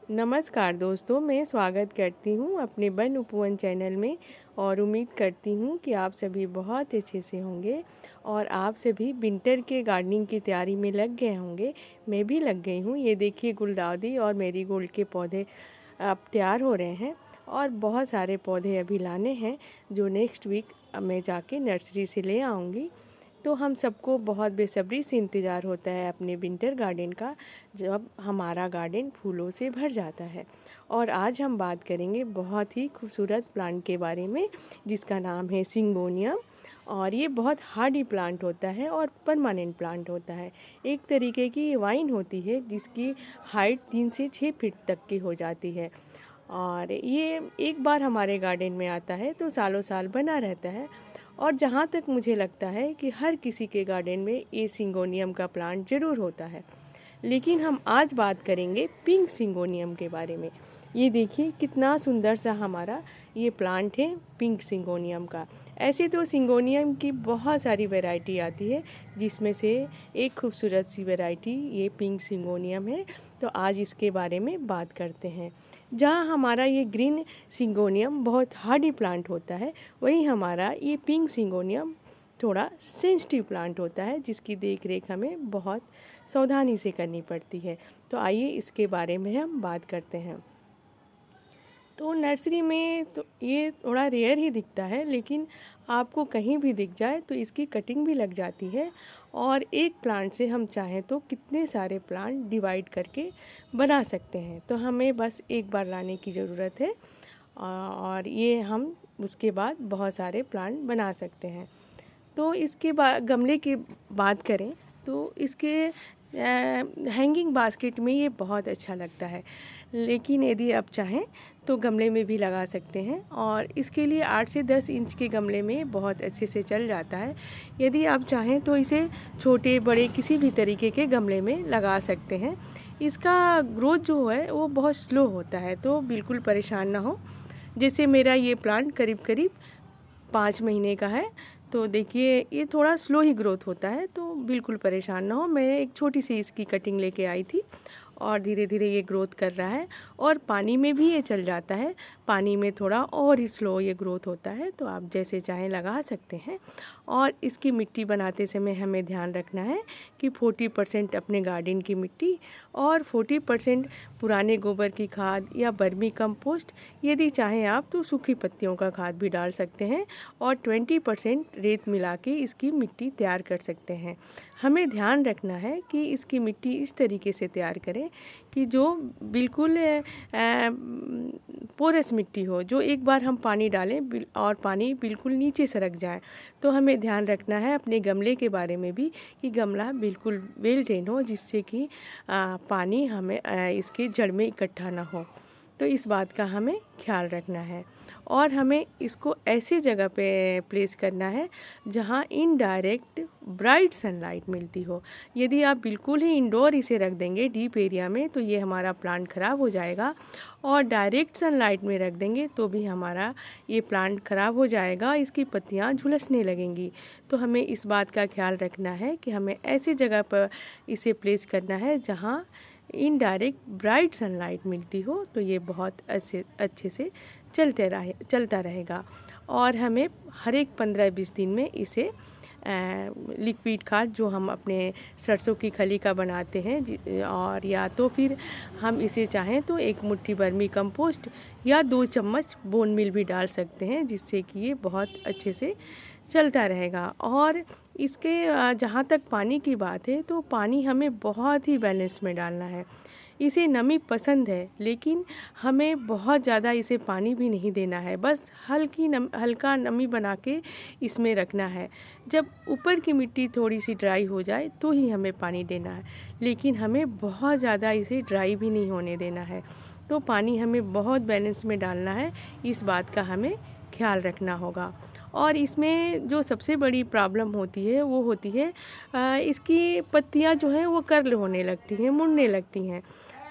नमस्कार दोस्तों, मैं स्वागत करती हूँ अपने वन उपवन चैनल में और उम्मीद करती हूँ कि आप सभी बहुत अच्छे से होंगे और आप सभी विंटर के गार्डनिंग की तैयारी में लग गए होंगे। मैं भी लग गई हूँ। ये देखिए गुलदाउदी और मैरीगोल्ड के पौधे अब तैयार हो रहे हैं और बहुत सारे पौधे अभी लाने हैं जो नेक्स्ट वीक मैं जाके नर्सरी से ले आऊँगी। तो हम सबको बहुत बेसब्री से इंतज़ार होता है अपने विंटर गार्डन का, जब हमारा गार्डन फूलों से भर जाता है। और आज हम बात करेंगे बहुत ही खूबसूरत प्लांट के बारे में जिसका नाम है सिंगोनियम। और ये बहुत हार्डी प्लांट होता है और परमानेंट प्लांट होता है। एक तरीके की वाइन होती है जिसकी हाइट 3 से 6 फीट तक की हो जाती है। और ये एक बार हमारे गार्डन में आता है तो सालों साल बना रहता है। और जहाँ तक मुझे लगता है कि हर किसी के गार्डन में ये सिंगोनियम का प्लांट ज़रूर होता है। लेकिन हम आज बात करेंगे पिंक सिंगोनियम के बारे में। ये देखिए कितना सुंदर सा हमारा ये प्लांट है पिंक सिंगोनियम का। ऐसे तो सिंगोनियम की बहुत सारी वैरायटी आती है जिसमें से एक खूबसूरत सी वैरायटी ये पिंक सिंगोनियम है। तो आज इसके बारे में बात करते हैं। जहाँ हमारा ये ग्रीन सिंगोनियम बहुत हार्डी प्लांट होता है, वहीं हमारा ये पिंक सिंगोनियम थोड़ा सेंसिटिव प्लांट होता है जिसकी देख रेख हमें बहुत सावधानी से करनी पड़ती है। तो आइए इसके बारे में हम बात करते हैं। तो नर्सरी में तो ये थोड़ा रेयर ही दिखता है, लेकिन आपको कहीं भी दिख जाए तो इसकी कटिंग भी लग जाती है। और एक प्लांट से हम चाहें तो कितने सारे प्लांट डिवाइड करके बना सकते हैं। तो हमें बस एक बार लाने की ज़रूरत है और ये हम उसके बाद बहुत सारे प्लांट बना सकते हैं। तो इसके बाद गमले की बात करें तो इसके हैंगिंग बास्केट में ये बहुत अच्छा लगता है, लेकिन यदि आप चाहें तो गमले में भी लगा सकते हैं। और इसके लिए 8 से 10 इंच के गमले में बहुत अच्छे से चल जाता है। यदि आप चाहें तो इसे छोटे बड़े किसी भी तरीके के गमले में लगा सकते हैं। इसका ग्रोथ जो है वो बहुत स्लो होता है, तो बिल्कुल परेशान ना हो। जैसे मेरा ये प्लांट करीब करीब 5 महीने का है, तो देखिए ये थोड़ा स्लो ही ग्रोथ होता है, तो बिल्कुल परेशान ना हो। मैं एक छोटी सी इसकी कटिंग लेके आई थी और धीरे धीरे ये ग्रोथ कर रहा है और पानी में भी ये चल जाता है। पानी में थोड़ा और ही स्लो ये ग्रोथ होता है, तो आप जैसे चाहें लगा सकते हैं। और इसकी मिट्टी बनाते समय हमें ध्यान रखना है कि 40% अपने गार्डन की मिट्टी और 40% पुराने गोबर की खाद या बर्मी कंपोस्ट, यदि चाहें आप तो सूखी पत्तियों का खाद भी डाल सकते हैं और 20% रेत मिला के इसकी मिट्टी तैयार कर सकते हैं। हमें ध्यान रखना है कि इसकी मिट्टी इस तरीके से तैयार करें कि जो बिल्कुल पोरस मिट्टी हो, जो एक बार हम पानी डालें और पानी बिल्कुल नीचे सरक जाए। तो हमें ध्यान रखना है अपने गमले के बारे में भी कि गमला बिल्कुल वेल ड्रेन हो, जिससे कि पानी हमें इसके जड़ में इकट्ठा ना हो। तो इस बात का हमें ख्याल रखना है। और हमें इसको ऐसी जगह पे प्लेस करना है जहाँ इनडायरेक्ट ब्राइट सनलाइट मिलती हो। यदि आप बिल्कुल ही इंडोर इसे रख देंगे डीप एरिया में तो ये हमारा प्लांट ख़राब हो जाएगा, और डायरेक्ट सनलाइट में रख देंगे तो भी हमारा ये प्लांट ख़राब हो जाएगा, इसकी पत्तियाँ झुलसने लगेंगी। तो हमें इस बात का ख्याल रखना है कि हमें ऐसी जगह पर इसे प्लेस करना है जहाँ इनडायरेक्ट ब्राइट सनलाइट मिलती हो, तो ये बहुत अच्छे से चलता रहेगा। और हमें हर एक 15-20 दिन में इसे लिक्विड खाद जो हम अपने सरसों की खली का बनाते हैं और या तो फिर हम इसे चाहें तो एक मुट्ठी वर्मी कंपोस्ट या 2 चम्मच बोन मील भी डाल सकते हैं, जिससे कि ये बहुत अच्छे से चलता रहेगा। और इसके जहाँ तक पानी की बात है तो पानी हमें बहुत ही बैलेंस में डालना है। इसे नमी पसंद है, लेकिन हमें बहुत ज़्यादा इसे पानी भी नहीं देना है, बस हल्का नमी बना के इसमें रखना है। जब ऊपर की मिट्टी थोड़ी सी ड्राई हो जाए तो ही हमें पानी देना है, लेकिन हमें बहुत ज़्यादा इसे ड्राई भी नहीं होने देना है। तो पानी हमें बहुत बैलेंस में डालना है, इस बात का हमें ख्याल रखना होगा। और इसमें जो सबसे बड़ी प्रॉब्लम होती है वो होती है इसकी पत्तियां जो हैं वो कर्ल होने लगती हैं, मुड़ने लगती हैं।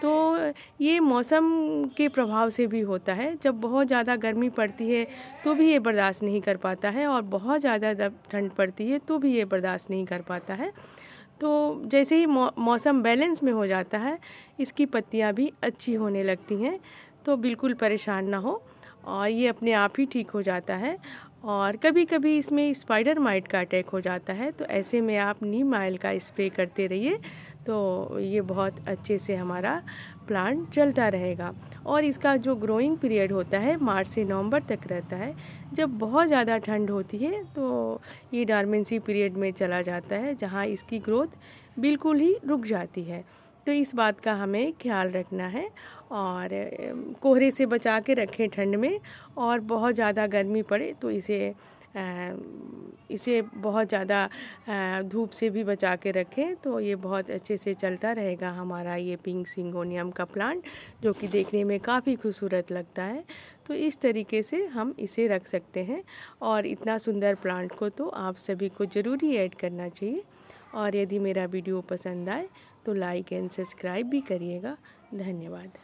तो ये मौसम के प्रभाव से भी होता है। जब बहुत ज़्यादा गर्मी पड़ती है तो भी ये बर्दाश्त नहीं कर पाता है, और बहुत ज़्यादा जब ठंड पड़ती है तो भी ये बर्दाश्त नहीं कर पाता है। तो जैसे ही मौसम बैलेंस में हो जाता है, इसकी पत्तियाँ भी अच्छी होने लगती हैं। तो बिल्कुल परेशान ना हो, और ये अपने आप ही ठीक हो जाता है। और कभी कभी इसमें स्पाइडर माइट का अटैक हो जाता है, तो ऐसे में आप नीम ऑयल का स्प्रे करते रहिए, तो ये बहुत अच्छे से हमारा प्लांट चलता रहेगा। और इसका जो ग्रोइंग पीरियड होता है मार्च से नवंबर तक रहता है। जब बहुत ज़्यादा ठंड होती है तो ये डॉर्मेंसी पीरियड में चला जाता है, जहाँ इसकी ग्रोथ बिल्कुल ही रुक जाती है। तो इस बात का हमें ख्याल रखना है, और कोहरे से बचा के रखें ठंड में। और बहुत ज़्यादा गर्मी पड़े तो इसे बहुत ज़्यादा धूप से भी बचा के रखें, तो ये बहुत अच्छे से चलता रहेगा हमारा ये पिंक सिंगोनियम का प्लांट, जो कि देखने में काफ़ी खूबसूरत लगता है। तो इस तरीके से हम इसे रख सकते हैं, और इतना सुंदर प्लांट को तो आप सभी को ज़रूरी ऐड करना चाहिए। और यदि मेरा वीडियो पसंद आए तो लाइक एंड सब्सक्राइब भी करिएगा। धन्यवाद।